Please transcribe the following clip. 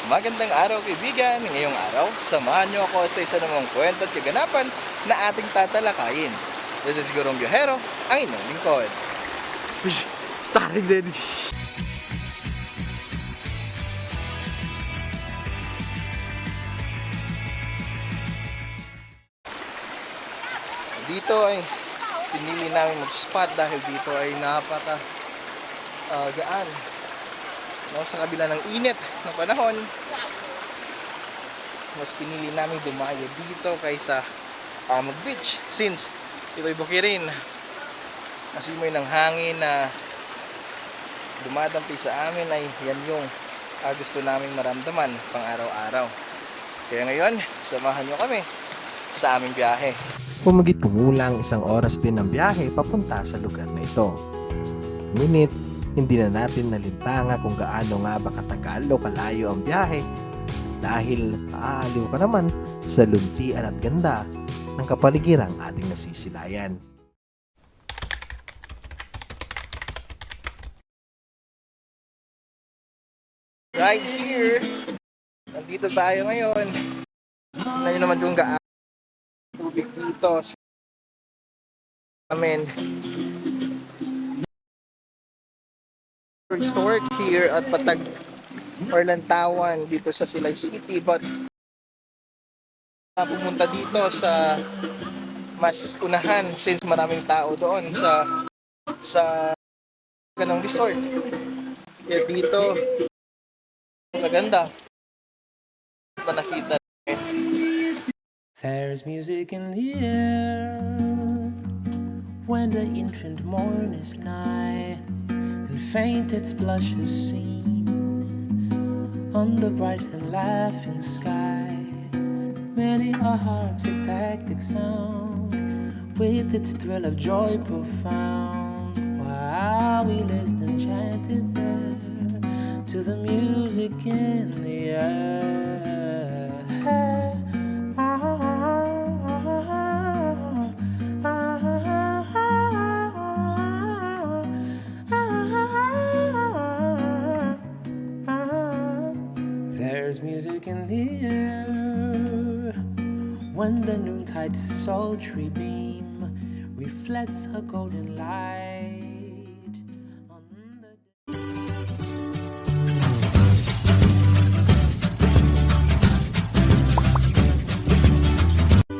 Magandang araw kaibigan. Ngayong araw, samahan niyo ako sa isa namang kwento at kaganapan na ating tatalakayin. This is Gurong Biyahero, ang inyong lingkod. Starting ready. Dito ay pinili namin mag-spot dahil dito ay napaka gaan. No, sa kabila ng init ng panahon, mas pinili namin dumayo dito kaysa mag-beach since ito'y bukirin. Asimoy ng hangin na dumadampi sa amin ay yan yung gusto naming maramdaman pang araw-araw. Kaya ngayon, samahan nyo kami sa aming biyahe. Pumagit kumulang 1 oras din ang biyahe papunta sa lugar na ito. Ngunit, hindi na natin nalintanga kung gaano nga ba katagal o kalayo ang biyahe dahil aaliw ka naman sa luntian at ganda ng kapaligirang ating nasisilayan. Right here, nandito tayo ngayon. Tignan nyo naman yung gaan tubig dito sa amin. Resort here at Patag or Lantawan dito sa Silay City, but pumunta dito sa mas unahan since maraming tao doon sa ganong resort. Kaya dito maganda na nakita. There's music in the air when the infant morn is nigh, and faint its blushes seen on the bright and laughing sky. Many a harpsichord sound with its thrill of joy profound, while we listen enchanted there to the music in the air. There's music in the air when the noontide's sultry beam reflects a golden light